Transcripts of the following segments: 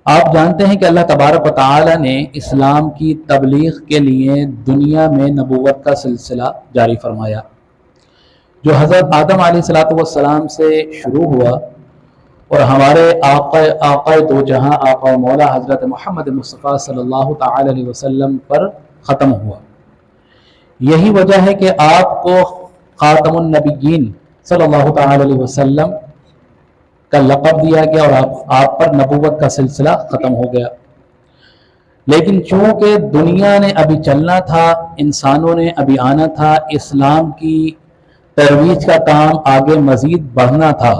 آپ جانتے ہیں کہ اللہ تبارک و تعالی نے اسلام کی تبلیغ کے لیے دنیا میں نبوت کا سلسلہ جاری فرمایا، جو حضرت آدم علیہ السلام سے شروع ہوا اور ہمارے آقا دو جہاں آقا و مولا حضرت محمد مصطفیٰ صلی اللہ تعالی علیہ وسلم پر ختم ہوا۔ یہی وجہ ہے کہ آپ کو خاتم النبیین صلی اللہ تعالی علیہ وسلم کا لقب دیا گیا اور آپ پر نبوت کا سلسلہ ختم ہو گیا۔ لیکن چونکہ دنیا نے ابھی چلنا تھا، انسانوں نے ابھی آنا تھا، اسلام کی ترویج کا کام آگے مزید بڑھنا تھا،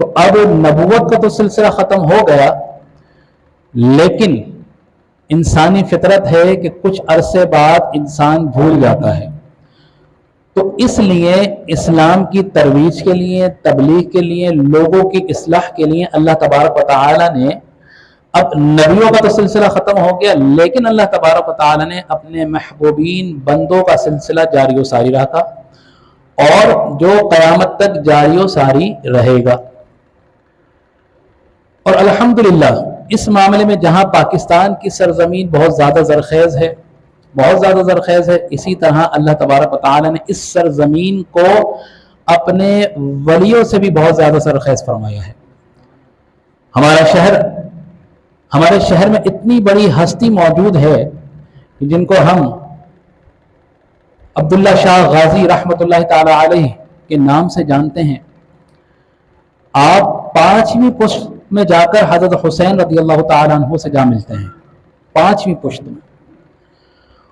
تو اب نبوت کا تو سلسلہ ختم ہو گیا، لیکن انسانی فطرت ہے کہ کچھ عرصے بعد انسان بھول جاتا ہے۔ تو اس لیے اسلام کی ترویج کے لیے، تبلیغ کے لیے، لوگوں کی اصلاح کے لیے اللہ تبارک و تعالی نے اب نبیوں کا تو سلسلہ ختم ہو گیا، لیکن اللہ تبارک و تعالی نے اپنے محبوبین بندوں کا سلسلہ جاری و ساری رکھا اور جو قیامت تک جاری و ساری رہے گا۔ اور الحمدللہ اس معاملے میں جہاں پاکستان کی سرزمین بہت زیادہ زرخیز ہے، اسی طرح اللہ تبارک و تعالی نے اس سرزمین کو اپنے ولیوں سے بھی بہت زیادہ زرخیز فرمایا ہے۔ ہمارے شہر میں اتنی بڑی ہستی موجود ہے جن کو ہم عبداللہ شاہ غازی رحمۃ اللہ تعالی علیہ کے نام سے جانتے ہیں۔ آپ 5ویں پشت میں جا کر حضرت حسین رضی اللہ تعالیٰ عنہ سے جا ملتے ہیں، 5ویں پشت میں۔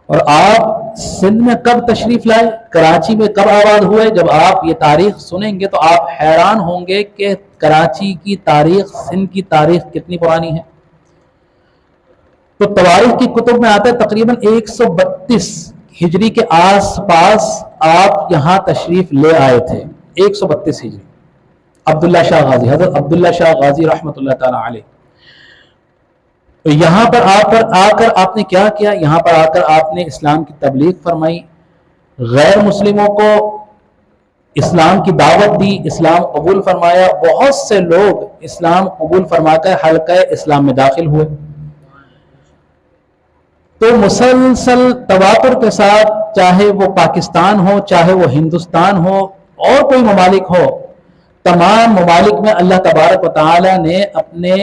اور آپ سندھ میں کب تشریف لائے، کراچی میں کب آباد ہوئے، جب آپ یہ تاریخ سنیں گے تو آپ حیران ہوں گے کہ کراچی کی تاریخ، سندھ کی تاریخ کتنی پرانی ہے۔ تو تواریخ کی کتب میں آتا ہے تقریباً 132 ہجری کے آس پاس آپ یہاں تشریف لے آئے تھے، 132 ہجری، عبداللہ شاہ غازی، حضرت عبداللہ شاہ غازی رحمۃ اللہ تعالی علیہ۔ تو یہاں پر آ کر آپ نے کیا کیا؟ یہاں پر آ کر آپ نے اسلام کی تبلیغ فرمائی، غیر مسلموں کو اسلام کی دعوت دی، اسلام قبول فرمایا، بہت سے لوگ اسلام قبول فرما کر حلقہ اسلام میں داخل ہوئے۔ تو مسلسل تواتر کے ساتھ، چاہے وہ پاکستان ہو، چاہے وہ ہندوستان ہو اور کوئی ممالک ہو، تمام ممالک میں اللہ تبارک و تعالی نے اپنے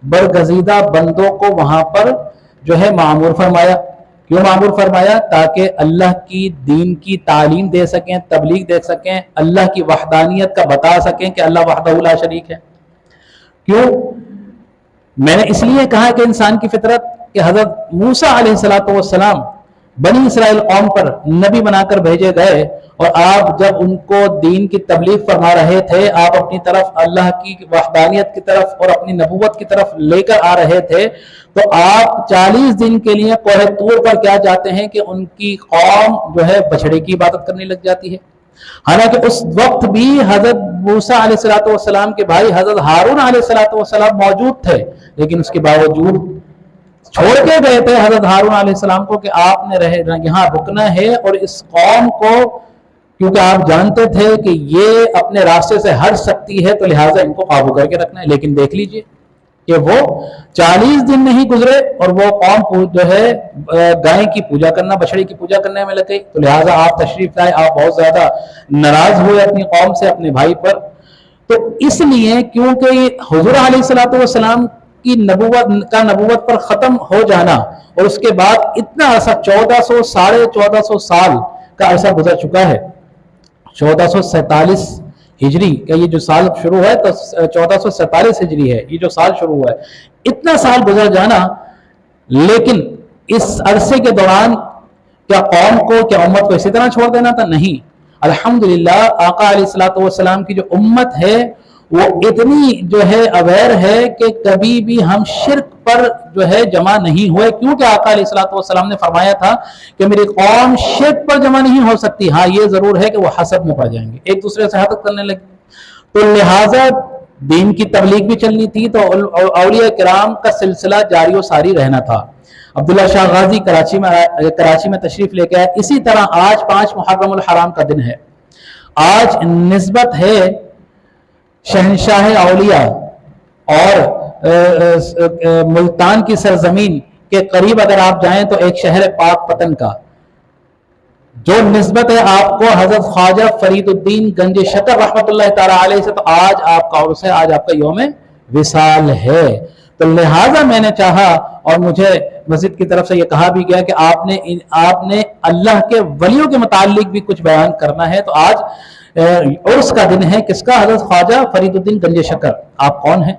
برگزیدہ بندوں کو وہاں پر جو ہے معمور فرمایا۔ کیوں معمور فرمایا؟ تاکہ اللہ کی دین کی تعلیم دے سکیں، تبلیغ دے سکیں، اللہ کی وحدانیت کا بتا سکیں کہ اللہ وحدہ لا شریک ہے۔ کیوں؟ میں نے اس لیے کہا کہ انسان کی فطرت کہ حضرت موسیٰ علیہ السلام بنی اسرائیل قوم پر نبی بنا کر بھیجے گئے، اور آپ جب ان کو دین کی تبلیغ فرما رہے تھے، آپ اپنی طرف اللہ کی وحدانیت کی طرف اور اپنی نبوت کی طرف لے کر آ رہے تھے، تو آپ 40 دن کے لیے کوہ طور پر کیا جاتے ہیں کہ ان کی قوم جو ہے بچڑے کی عبادت کرنے لگ جاتی ہے۔ حالانکہ اس وقت بھی حضرت موسیٰ علیہ السلام کے بھائی حضرت ہارون علیہ السلام موجود تھے، لیکن اس کے باوجود چھوڑ کے گئے تھے حضرت ہارون علیہ السلام کو کہ آپ نے یہاں رکنا ہے، اور اس قوم کو، کیونکہ آپ جانتے تھے کہ یہ اپنے راستے سے ہٹ سکتی ہے، تو لہٰذا ان کو قابو کر کے رکھنا ہے۔ لیکن دیکھ لیجئے کہ وہ 40 دن نہیں گزرے اور وہ قوم جو ہے گائے کی پوجا کرنا، بچڑے کی پوجا کرنے میں لگ گئی۔ تو لہٰذا آپ تشریف لائے، آپ بہت زیادہ ناراض ہوئے اپنی قوم سے، اپنے بھائی پر۔ تو اس لیے کیونکہ حضور علیہ السلام کی نبوت پر ختم ہو جانا، اور اس کے بعد اتنا عرصہ 1400 سال کا عرصہ گزر چکا ہے، 1447 ہجری کا یہ جو سال شروع ہے، تو 1447 ہجری ہے یہ جو سال شروع ہوا ہے، اتنا سال گزر جانا، لیکن اس عرصے کے دوران کیا قوم کو، کیا امت کو اسی طرح چھوڑ دینا تھا؟ نہیں۔ الحمدللہ آقا علیہ السلام کی جو امت ہے وہ اتنی جو ہے اویئر ہے کہ کبھی بھی ہم شرک پر جو ہے جمع نہیں ہوئے، کیونکہ آقا علیہ السلام نے فرمایا تھا کہ میری قوم شرک پر جمع نہیں ہو سکتی، ہاں یہ ضرور ہے کہ وہ حسد میں پڑ جائیں گے، ایک دوسرے سے حسد کرنے لگے۔ تو لہٰذا دین کی تبلیغ بھی چلنی تھی، تو اولیاء کرام کا سلسلہ جاری و ساری رہنا تھا۔ عبداللہ شاہ غازی کراچی میں تشریف لے کے آئے۔ اسی طرح آج 5 محرم الحرام کا دن ہے، آج نسبت ہے شہنشاہ اولیاء اور ملتان کی سرزمین کے قریب اگر آپ جائیں تو ایک شہر پاک پتن کا جو نسبت ہے آپ کو حضرت خواجہ فرید الدین گنج شکر رحمۃ اللہ تعالی علیہ سے، تو آج آپ کا عرس ہے، آج آپ کا یوم وصال ہے. تو لہٰذا میں نے چاہا اور مجھے مسجد کی طرف سے یہ کہا بھی گیا کہ آپ نے اللہ کے ولیوں کے متعلق بھی کچھ بیان کرنا ہے. تو آج عرس کا دن ہے کس کا؟ حضرت خواجہ فرید الدین گنج شکر. آپ کون ہیں؟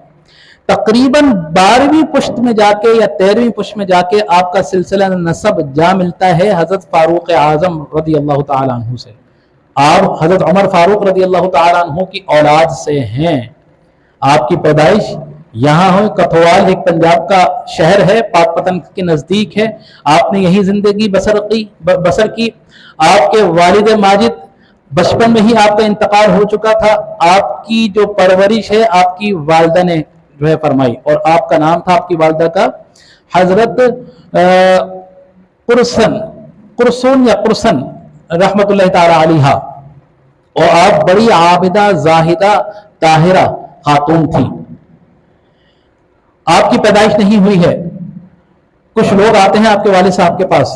تقریباً 12ویں پشت میں جا کے یا 13ویں پشت میں جا کے آپ کا سلسلہ نسب جا ملتا ہے حضرت فاروق اعظم رضی اللہ تعالیٰ عنہ سے. آپ حضرت عمر فاروق رضی اللہ تعالیٰ عنہ کی اولاد سے ہیں. آپ کی پیدائش یہاں ہوئی. کتھوال ایک پنجاب کا شہر ہے، پاک پتن کے نزدیک ہے. آپ نے یہی زندگی بسر کی. آپ کے والد ماجد بچپن میں ہی آپ کا انتقال ہو چکا تھا. آپ کی جو پرورش ہے آپ کی والدہ نے جو ہے فرمائی، اور آپ کا نام تھا آپ کی والدہ کا حضرت قرسن یا قرسن رحمت اللہ تعالی علیہ، اور آپ بڑی عابدہ زاہدہ طاہرہ خاتون تھی. آپ کی پیدائش نہیں ہوئی ہے. کچھ لوگ آتے ہیں آپ کے والد صاحب کے پاس،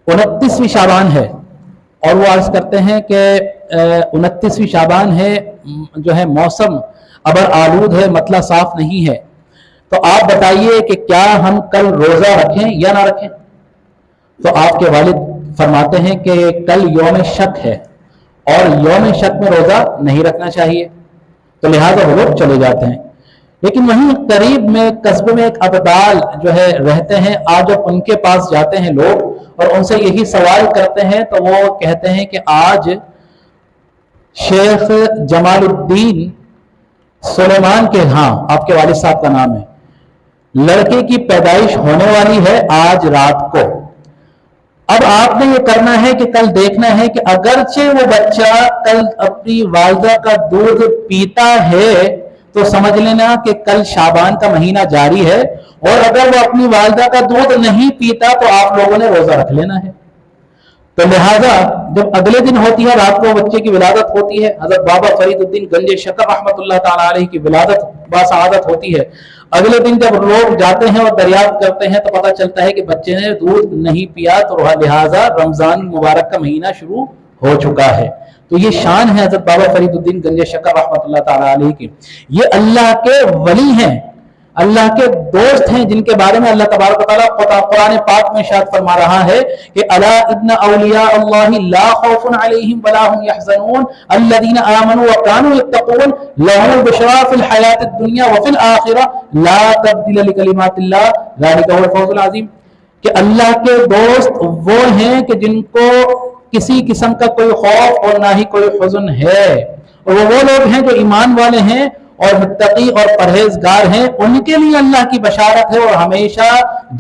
29ویں شعبان ہے، اور وہ عرض کرتے ہیں کہ 29ویں شعبان ہے، جو ہے موسم ابر آلود ہے، مطلع صاف نہیں ہے، تو آپ بتائیے کہ کیا ہم کل روزہ رکھیں یا نہ رکھیں؟ تو آپ کے والد فرماتے ہیں کہ کل یوم شک ہے اور یوم شک میں روزہ نہیں رکھنا چاہیے. تو لہٰذا وہ لوگ چلے جاتے ہیں. لیکن وہیں قریب میں قصبے میں ایک ابدال جو ہے رہتے ہیں. آج جب ان کے پاس جاتے ہیں لوگ اور ان سے یہی سوال کرتے ہیں تو وہ کہتے ہیں کہ آج شیخ جمال الدین سلیمان کے ہاں آپ کے والد صاحب کا نام ہے، لڑکے کی پیدائش ہونے والی ہے آج رات کو. اب آپ نے یہ کرنا ہے کہ کل دیکھنا ہے کہ اگرچہ وہ بچہ کل اپنی والدہ کا دودھ پیتا ہے تو سمجھ لینا کہ کل شعبان کا مہینہ جاری ہے، اور اگر وہ اپنی والدہ کا دودھ نہیں پیتا تو آپ لوگوں نے روزہ رکھ لینا ہے. تو لہٰذا جب اگلے دن ہوتی ہے رات کو بچے کی ولادت ہوتی ہے، حضرت بابا فرید الدین گنج شکر رحمۃ اللہ تعالیٰ علیہ کی ولادت باسعادت ہوتی ہے. اگلے دن جب لوگ جاتے ہیں اور دریافت کرتے ہیں تو پتہ چلتا ہے کہ بچے نے دودھ نہیں پیا، تو لہٰذا رمضان مبارک کا مہینہ شروع ہو چکا ہے. تو یہ شان ہے حضرت بابا فرید الدین گنج شکر رحمۃ اللہ تعالیٰ علیہ کی. یہ اللہ کے ولی ہیں، اللہ کے دوست ہیں، جن کے بارے میں اللہ تبارک و تعالیٰ قرآن پاک میں ارشاد فرما رہا ہے کہ الا ان اولیاء اللہ لا خوف علیہم ولا هم يحزنون الذين آمنوا وكانوا يتقون لهم البشرى في الحیاة الدنیا وفي الآخرة لا تبدیل لکلمات اللہ ذلك هو الفوز العظیم. کہ اللہ کے دوست وہ ہیں کہ جن کو کسی قسم کا کوئی خوف اور نہ ہی کوئی حزن ہے، اور وہ لوگ ہیں جو ایمان والے ہیں اور متقی اور پرہیزگار ہیں، ان کے لیے اللہ کی بشارت ہے اور ہمیشہ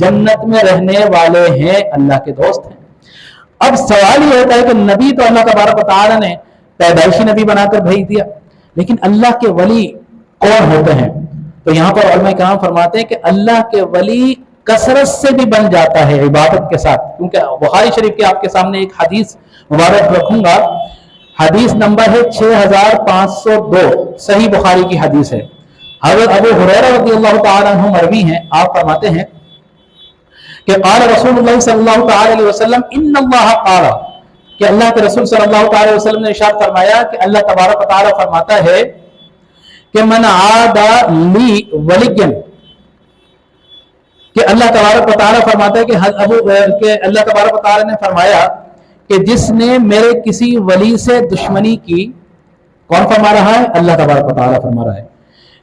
جنت میں رہنے والے ہیں، اللہ کے دوست ہیں. اب سوال یہ ہوتا ہے کہ نبی تو اللہ تبارک و تعالیٰ نے پیدائشی نبی بنا کر بھیج دیا، لیکن اللہ کے ولی کون ہوتے ہیں؟ تو یہاں پر علماء کرام فرماتے ہیں کہ اللہ کے ولی کثرت سے بھی بن جاتا ہے عبادت کے ساتھ. کیونکہ بخاری شریف کے آپ کے سامنے ایک حدیث مبارک رکھوں گا. حدیث نمبر ہے 6502، صحیح بخاری کی حدیث ہے. حضرت ابو ہریرہ رضی اللہ تعالیٰ عنہ مروی ہیں، آپ فرماتے ہیں کہ قال رسول اللہ صلی اللہ تعالی علیہ وسلم ان اللہ قال، کہ اللہ کے رسول صلی اللہ تعالی علیہ وسلم نے ارشاد فرمایا کہ اللہ تبارک و تعالی فرماتا ہے کہ من عاد لی ولیا، کہ اللہ تبارک و تعالی فرماتا ہے کہ اللہ تبارک و تعالی نے فرمایا کہ جس نے میرے کسی ولی سے دشمنی کی، کون فرما رہا ہے؟ اللہ تبارک و تعالی فرما رہا ہے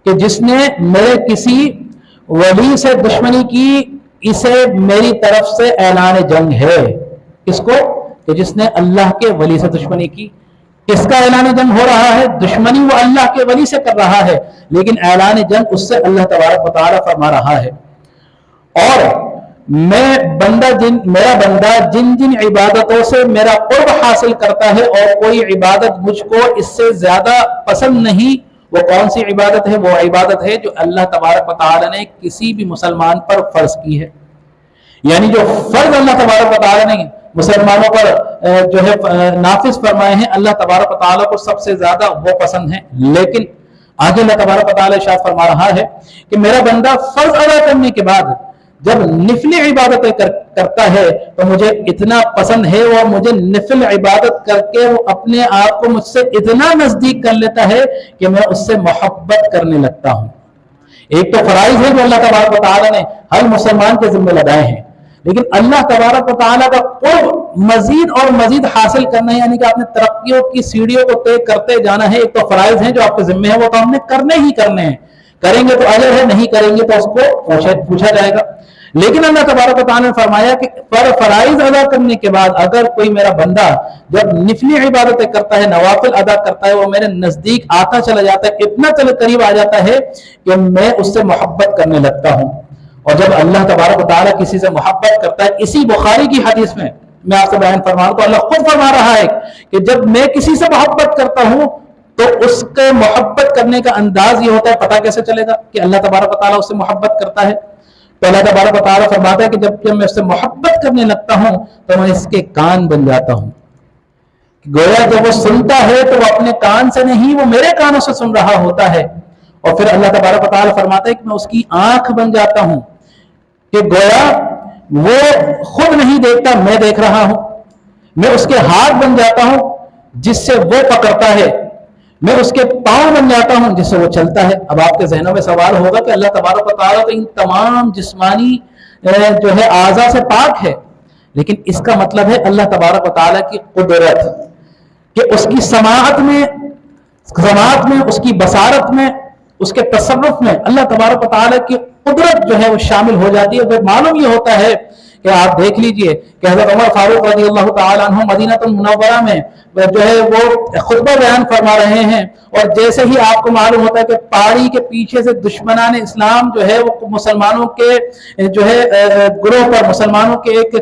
کہ جس نے میرے کسی ولی سے دشمنی کی اسے میری طرف سے اعلان جنگ ہے. کس کو؟ کہ جس نے اللہ کے ولی سے دشمنی کی. کس کا اعلان جنگ ہو رہا ہے؟ دشمنی وہ اللہ کے ولی سے کر رہا ہے، لیکن اعلان جنگ اس سے اللہ تبارک و تعالی فرما رہا ہے. اور میرا بندہ جن عبادتوں سے میرا قرب حاصل کرتا ہے اور کوئی عبادت مجھ کو اس سے زیادہ پسند نہیں، وہ کون سی عبادت ہے؟ وہ عبادت ہے جو اللہ تبارک و تعالی نے کسی بھی مسلمان پر فرض کی ہے. یعنی جو فرض اللہ تبارک و تعالی نے مسلمانوں پر جو ہے نافذ فرمائے ہیں، اللہ تبارک و تعالی کو سب سے زیادہ وہ پسند ہیں. لیکن آگے اللہ تبارک و تعالی ارشاد فرما رہا ہے کہ میرا بندہ فرض ادا کرنے کے بعد جب نفلی عبادتیں کرتا ہے تو مجھے اتنا پسند ہے، اور مجھے نفل عبادت کر کے وہ اپنے آپ کو مجھ سے اتنا نزدیک کر لیتا ہے کہ میں اس سے محبت کرنے لگتا ہوں۔ ایک تو فرائض ہے جو اللہ تبارک و تعالیٰ نے ہر مسلمان کے ذمہ لگائے ہیں، لیکن اللہ تبارک و تعالیٰ کا قرب مزید اور مزید حاصل کرنا ہے، یعنی کہ آپ نے ترقیوں کی سیڑھیوں کو طے کرتے جانا ہے۔ ایک تو فرائض ہیں جو آپ کے ذمہ ہیں، وہ تو ہم نے کرنے ہی کرنے ہیں، کریں گے تو اجر ہے، نہیں کریں گے تو اس کو پوچھا جائے گا۔ لیکن اللہ تبارک و تعالیٰ نے فرمایا کہ فرائض ادا کرنے کے بعد اگر کوئی میرا بندہ جب نفلی عبادتیں کرتا ہے، نوافل ادا کرتا ہے، وہ میرے نزدیک آتا چلا جاتا ہے، اتنا قریب آ جاتا ہے کہ میں اس سے محبت کرنے لگتا ہوں۔ اور جب اللہ تبارک و تعالیٰ کسی سے محبت کرتا ہے، اسی بخاری کی حدیث میں میں آپ سے بیان فرما رہا ہوں، تو اللہ خود فرما رہا ہے کہ جب میں کسی سے محبت کرتا ہوں تو اس کے محبت کرنے کا انداز یہ ہوتا ہے، پتہ کیسے چلے گا کہ اللہ تبارک و تعالیٰ اس سے محبت کرتا ہے؟ تو اللہ تبارک و تعالیٰ فرماتا ہے کہ جب میں اس سے محبت کرنے لگتا ہوں تو میں اس کے کان بن جاتا ہوں۔ گویا جب وہ سنتا ہے تو وہ اپنے کان سے نہیں، وہ میرے کانوں سے سن رہا ہوتا ہے۔ اور پھر اللہ تبارک و تعالیٰ فرماتا ہے کہ میں اس کی آنکھ بن جاتا ہوں، کہ گویا وہ خود نہیں دیکھتا، میں دیکھ رہا ہوں۔ میں اس کے ہاتھ بن جاتا ہوں جس سے وہ پکڑتا ہے، میں اس کے پاؤں بن جاتا ہوں جس سے وہ چلتا ہے۔ اب آپ کے ذہنوں میں سوال ہوگا کہ اللہ تبارک و تعالیٰ تو ان تمام جسمانی جو ہے اعضاء سے پاک ہے، لیکن اس کا مطلب ہے اللہ تبارک و تعالیٰ کی قدرت، کہ اس کی سماعت میں، اس کی بصارت میں، اس کے تصرف میں اللہ تبارک و تعالیٰ کی قدرت جو ہے وہ شامل ہو جاتی ہے۔ پھر معلوم یہ ہوتا ہے کہ آپ دیکھ لیجئے کہ حضرت عمر فاروق رضی اللہ تعالیٰ عنہ مدینہ المنورہ میں جو ہے وہ خطبہ بیان فرما رہے ہیں، اور جیسے ہی آپ کو معلوم ہوتا ہے کہ پہاڑی کے پیچھے سے دشمنان اسلام جو ہے وہ مسلمانوں کے جو ہے گروہ پر، مسلمانوں کے ایک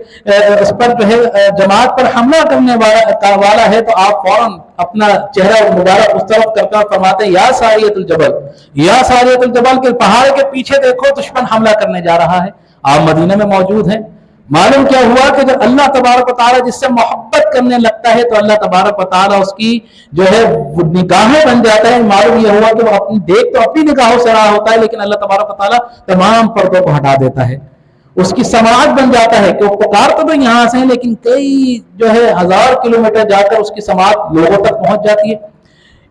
اس پر جو ہے جماعت پر حملہ کرنے والا ہے، تو آپ فوراً اپنا چہرہ مبارک اس طرف کر کر فرماتے ہیں، یا ساریۃ الجبل، یا ساریۃ الجبل، کہ پہاڑ کے پیچھے دیکھو دشمن حملہ کرنے جا رہا ہے۔ آپ مدینہ میں موجود ہیں۔ معلوم کیا ہوا کہ جب اللہ تبارک و تعالیٰ جس سے محبت کرنے لگتا ہے تو اللہ تبارک و تعالیٰ اس کی جو ہے نگاہیں بن جاتا ہے۔ معلوم یہ ہوا کہ وہ اپنی دیکھ تو اپنی نگاہوں سے رہا ہوتا ہے، لیکن اللہ تبارک و تعالیٰ تمام پردوں کو ہٹا دیتا ہے۔ اس کی سماعت بن جاتا ہے کہ وہ پکارتا تو یہاں سے ہے، لیکن کئی جو ہے 1000 کلومیٹر جا کر اس کی سماعت لوگوں تک پہنچ جاتی ہے۔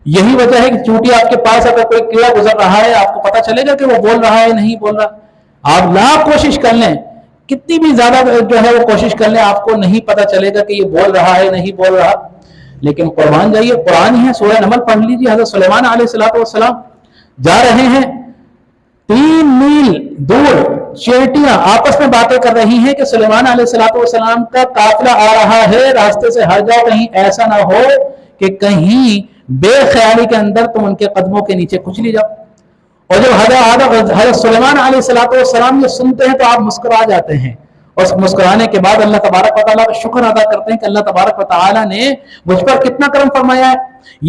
یہی وجہ ہے کہ چونٹی آپ کے پاس اگر کوئی کیڑا گزر رہا ہے، آپ کو پتہ چلے گا کہ وہ بول رہا ہے نہیں بول رہا۔ آپ لاکھ کوشش کر لیں، کتنی بھی زیادہ جو ہے وہ کوشش کر لیں، آپ کو نہیں پتہ چلے گا کہ یہ بول رہا ہے نہیں بول رہا۔ لیکن قربان جائیے، قرآن ہی ہے، سورہ نمل پڑھ لیجیے۔ حضرت سلیمان علیہ السلام جا رہے ہیں، 3 میل دور چیونٹیاں آپس میں باتیں کر رہی ہیں کہ سلیمان علیہ السلام کا قافلہ آ رہا ہے، راستے سے ہٹ جاؤ، کہیں ایسا نہ ہو کہ کہیں بے خیالی کے اندر تم ان کے قدموں کے نیچے کچلی جاؤ۔ اور جب حضرت سلیمان علیہ السلام یہ سنتے ہیں تو آپ مسکرا جاتے ہیں، اور مسکرانے کے بعد اللہ تبارک و تعالیٰ کا شکر ادا کرتے ہیں کہ اللہ تبارک و تعالیٰ نے مجھ پر کتنا کرم فرمایا ہے۔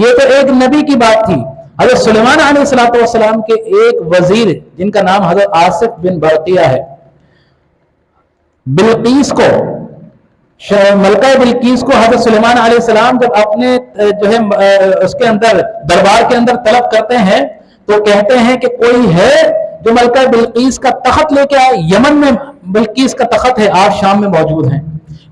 یہ تو ایک نبی کی بات تھی۔ حضرت سلیمان علیہ السلام کے ایک وزیر جن کا نام حضرت آصف بن برقیہ ہے، بلقیس کو، ملکہ بلقیس کو حضرت سلیمان علیہ السلام جب اپنے جو ہے اس کے اندر دربار کے اندر طلب کرتے ہیں تو کہتے ہیں کہ کوئی ہے جو ملکہ بلقیس کا تخت لے کے آئے۔ یمن میں بلقیس کا تخت ہے، آپ شام میں موجود ہیں،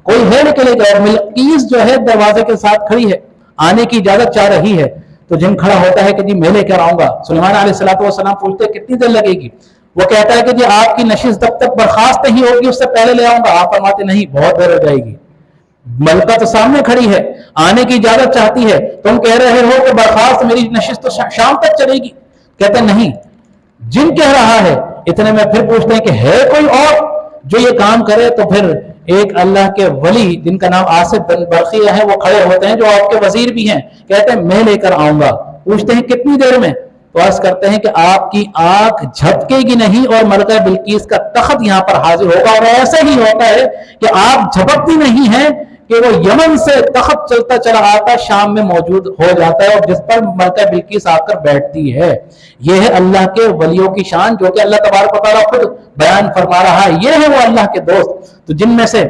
کوئی ہے لے کے لے کے۔ اور بلقیس جو ہے دروازے کے ساتھ کھڑی ہے، آنے کی اجازت چاہ رہی ہے، تو جن کھڑا ہوتا ہے کہ جی میں لے کر آؤں گا۔ سلیمان علیہ السلام پوچھتے کتنی دیر لگے گی؟ وہ کہتا ہے کہ جی آپ کی نشست جب تک برخاست نہیں ہوگی اس سے پہلے لے آؤں گا۔ آپ فرماتے نہیں، بہت دیر ہو جائے گی، ملکہ تو سامنے کھڑی ہے، آنے کی اجازت چاہتی ہے، تم کہہ رہے ہو کہ برخاست میری نشست تو شام تک چلے گی۔ کہتے نہیں، جن کہہ رہا ہے۔ اتنے میں پھر پوچھتے ہیں کہ ہے کوئی اور جو یہ کام کرے؟ تو پھر ایک اللہ کے ولی جن کا نام آصف بن برقیہ ہے وہ کھڑے ہوتے ہیں، جو آپ کے وزیر بھی ہیں، کہتے ہیں میں لے کر آؤں گا۔ پوچھتے ہیں کتنی دیر میں؟ تو عرض کرتے ہیں کہ آپ کی آنکھ جھپکے گی نہیں اور ملکہ بلقیس کا تخت یہاں پر حاضر ہوگا۔ اور ایسا ہی ہوتا ہے کہ آپ جھپکتی نہیں ہیں کہ وہ یمن سے تخت چلتا چلا آتا شام میں موجود ہو جاتا ہے، اور جس پر ملکہ بلقیس آ کر بیٹھتی ہے۔ یہ ہے اللہ کے ولیوں کی شان، جو کہ اللہ تبارک و تعالیٰ خود بیان فرما رہا ہے۔ یہ ہے وہ اللہ کے دوست، تو جن میں سے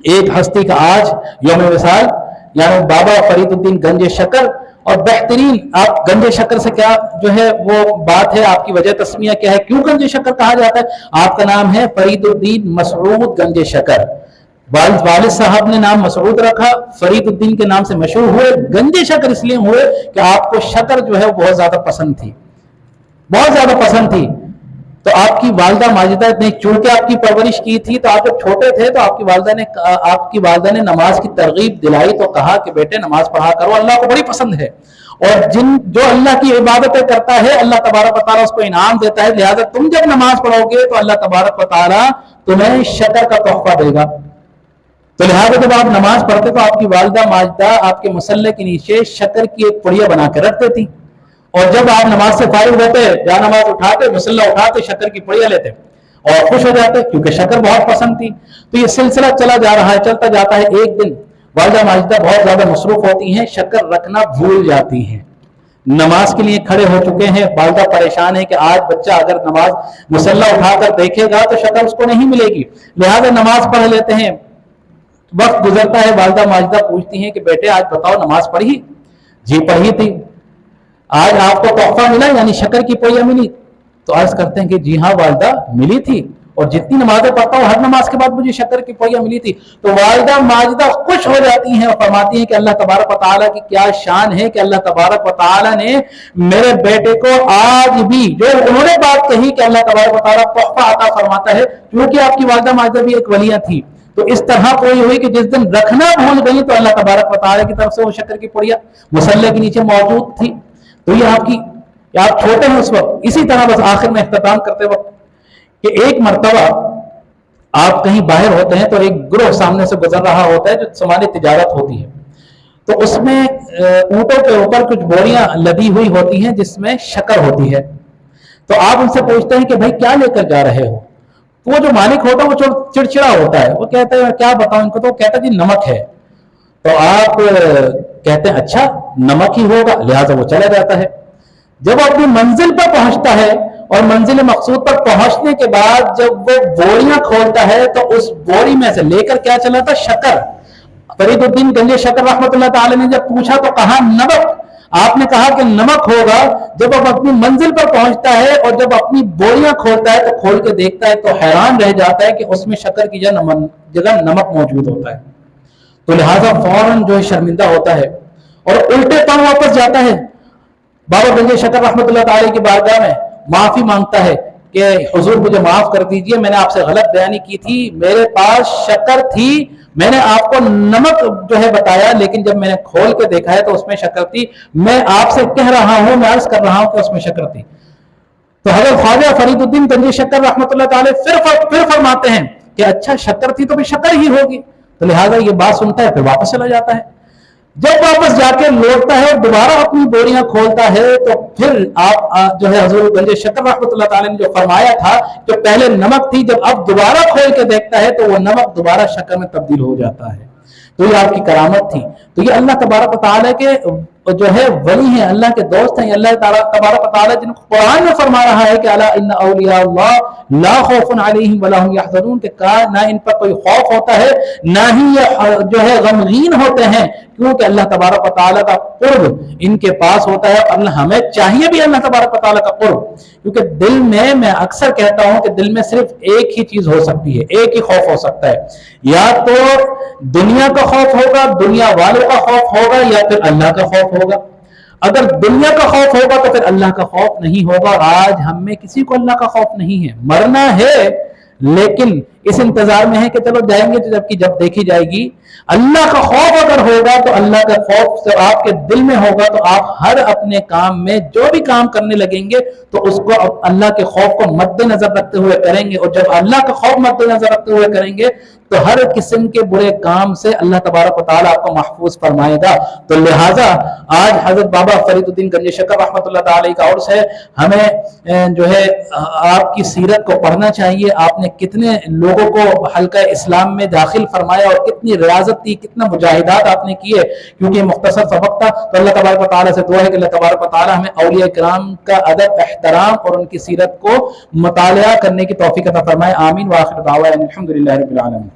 ایک ہستی کا آج یوم وصال، یعنی بابا فرید الدین گنج شکر اور بہترین آپ گنج شکر سے کیا جو ہے وہ بات ہے، آپ کی وجہ تسمیہ کیا ہے، کیوں گنج شکر کہا جاتا ہے؟ آپ کا نام ہے فرید الدین مسعود گنج شکر، والد صاحب نے نام مسعود رکھا، فرید الدین کے نام سے مشہور ہوئے، گنج شکر اس لیے ہوئے کہ آپ کو شکر جو ہے بہت زیادہ پسند تھی، بہت زیادہ پسند تھی۔ تو آپ کی والدہ ماجدہ نے چونکہ آپ کی پرورش کی تھی، تو آپ جب چھوٹے تھے تو آپ کی والدہ نے نماز کی ترغیب دلائی، تو کہا کہ بیٹے نماز پڑھا کرو، اللہ کو بڑی پسند ہے، اور جو اللہ کی عبادتیں کرتا ہے اللہ تبارک و تعالیٰ اس کو انعام دیتا ہے، لہذا تم جب نماز پڑھو گے تو اللہ تبارک و تعالیٰ تمہیں شکر کا تحفہ دے گا۔ تو لہذا جب آپ نماز پڑھتے تو آپ کی والدہ ماجدہ آپ کے مصلے کے نیچے شکر کی ایک پڑیا بنا کے رکھ دیتی، اور جب آپ نماز سے فارغ ہوتے جا نماز اٹھاتے مصلہ اٹھاتے شکر کی پڑیا لیتے اور خوش ہو جاتے، کیونکہ شکر بہت پسند تھی۔ تو یہ سلسلہ چلا جا رہا ہے، چلتا جاتا ہے۔ ایک دن والدہ ماجدہ بہت زیادہ مصروف ہوتی ہیں، شکر رکھنا بھول جاتی ہیں، نماز کے لیے کھڑے ہو چکے ہیں، والدہ پریشان ہے کہ آج بچہ اگر نماز مصلہ اٹھا کر دیکھے گا تو شکر اس کو نہیں ملے گی، لہذا نماز پڑھ لیتے ہیں۔ وقت گزرتا ہے، والدہ ماجدہ پوچھتی ہیں کہ بیٹے آج بتاؤ نماز پڑھی؟ جی پڑھی تھی۔ آج آپ کو تحفہ ملا یعنی شکر کی پویا ملی؟ تو عرض کرتے ہیں کہ جی ہاں والدہ ملی تھی، اور جتنی نمازیں پڑھتا ہوں ہر نماز کے بعد مجھے شکر کی پویا ملی تھی۔ تو والدہ ماجدہ خوش ہو جاتی ہیں اور فرماتی ہیں کہ اللہ تبارک و تعالیٰ کی کیا شان ہے کہ اللہ تبارک و تعالیٰ نے میرے بیٹے کو آج بھی جو انہوں نے بات کہی کہ اللہ تبارک و تعالیٰ تحفہ عطا فرماتا ہے، کیونکہ آپ کی والدہ ماجدہ بھی ایک ولیہ تھی، تو اس طرح کوئی ہوئی کہ جس دن رکھنا بھول گئی تو اللہ تبارک و تعالیٰ کی طرف سے وہ شکر کی پڑیا مصلے کے نیچے موجود تھی۔ تو یہ آپ چھوٹے ہیں اس وقت۔ اسی طرح بس آخر میں اختتام کرتے وقت کہ ایک مرتبہ آپ کہیں باہر ہوتے ہیں تو ایک گروہ سامنے سے گزر رہا ہوتا ہے جو سامان تجارت ہوتی ہے، تو اس میں اونٹوں کے اوپر کچھ بوریاں لدی ہوئی ہوتی ہیں جس میں شکر ہوتی ہے۔ تو آپ ان سے پوچھتے ہیں کہ بھائی کیا لے کر جا رہے ہو؟ تو وہ جو مالک ہوتا ہے وہ چڑچڑا ہوتا ہے، وہ کہتا ہے کیا بتاؤں ان کو، تو وہ کہتا ہے جی نمک ہے۔ تو آپ کہتے ہیں اچھا نمک ہی ہوگا، لہٰذا وہ چلا جاتا ہے۔ جب اپنی منزل پر پہنچتا ہے اور منزل مقصود پر پہنچنے کے بعد جب وہ بوریاں کھولتا ہے تو اس بوری میں سے لے کر کیا چلا تھا؟ شکر۔ فرید الدین گنج شکر رحمۃ اللہ تعالی نے جب پوچھا تو کہا نمک۔ آپ نے کہا کہ نمک ہوگا۔ جب اب اپنی منزل پر پہنچتا ہے اور جب اپنی بوریاں کھولتا ہے تو کھول کے دیکھتا ہے تو حیران رہ جاتا ہے کہ اس میں شکر کی جگہ نمک موجود ہوتا ہے۔ تو لہٰذا فوراً جو ہے شرمندہ ہوتا ہے اور الٹے پاؤں واپس جاتا ہے، بابا گنج شکر رحمۃ اللہ تعالی کی بارگاہ میں معافی مانگتا ہے کہ حضور مجھے معاف کر دیجئے، میں نے آپ سے غلط بیانی کی تھی، میرے پاس شکر تھی، میں نے آپ کو نمک جو ہے بتایا لیکن جب میں نے کھول کے دیکھا ہے تو اس میں شکر تھی، میں آپ سے کہہ رہا ہوں، میں عرض کر رہا ہوں کہ اس میں شکر تھی۔ تو حضرت خواجہ فرید الدین گنج شکر رحمۃ اللہ تعالی پھر فرماتے ہیں کہ اچھا شکر تھی تو بھی شکر ہی ہوگی۔ تو لہٰذا یہ بات سنتا ہے پھر واپس چلا جاتا ہے۔ جب واپس جا کے لوٹتا ہے اور دوبارہ اپنی بوریاں کھولتا ہے تو پھر آپ جو ہے حضور گنج شکر رحمۃ اللہ تعالی نے جو فرمایا تھا جو پہلے نمک تھی، جب اب دوبارہ کھول کے دیکھتا ہے تو وہ نمک دوبارہ شکر میں تبدیل ہو جاتا ہے۔ تو یہ آپ کی کرامت تھی۔ تو یہ اللہ تبارک و تعالیٰ کے جو ہے ولی ہیں، اللہ کے دوست ہیں، اللہ تبارک و تعالیٰ جن کو قرآن میں فرما رہا ہے کہ الا ان اولیاء اللہ لا خوف علیہم ولا هم یحزنون، کہ نہ ان پر کوئی خوف ہوتا ہے نہ ہی یہ جو ہے غمگین ہوتے ہیں، کیونکہ اللہ تبارک و تعالیٰ کا قرب ان کے پاس ہوتا ہے۔ اور ہمیں چاہیے بھی اللہ تبارک و تعالیٰ کا قرب، کیونکہ دل میں اکثر کہتا ہوں کہ دل میں صرف ایک ہی چیز ہو سکتی ہے، ایک ہی خوف ہو سکتا ہے، یا تو دنیا کا خوف ہوگا، دنیا والوں کا خوف ہوگا، یا پھر اللہ کا خوف ہوگا۔ اگر دنیا کا خوف ہوگا تو پھر اللہ کا خوف نہیں ہوگا۔ آج ہم میں کسی کو اللہ کا خوف نہیں ہے، مرنا ہے لیکن اس انتظار میں ہے کہ چلو جائیں گے تو جب دیکھی جائے گی۔ اللہ کا خوف اگر ہوگا تو اللہ کا خوف سے آپ کے دل میں ہوگا تو آپ ہر اپنے کام میں جو بھی کام کرنے لگیں گے تو اس کو اللہ کے خوف کو مد نظر رکھتے ہوئے کریں گے، اور جب اللہ کا خوف مد نظر رکھتے ہوئے کریں گے تو ہر قسم کے برے کام سے اللہ تبارک و تعالیٰ آپ کو محفوظ فرمائے گا۔ تو لہٰذا آج حضرت بابا فرید الدین گنج شکر رحمۃ اللہ تعالی کا عرس ہے، ہمیں جو ہے آپ کی سیرت کو پڑھنا چاہیے۔ آپ نے کتنے لوگوں کو حلقہ اسلام میں داخل فرمایا اور کتنی ریاضت کی، کتنا مجاہدات آپ نے کیے، کیونکہ یہ مختصر سبق تھا۔ تو اللہ تبارک و تعالیٰ سے دعا ہے کہ اللہ تبارک و تعالیٰ ہمیں اولیاء کرام کا ادب، احترام اور ان کی سیرت کو مطالعہ کرنے کی توفیق عطا فرمائے۔ آمین۔ وآخر دعوانا الحمدللہ رب العالمین۔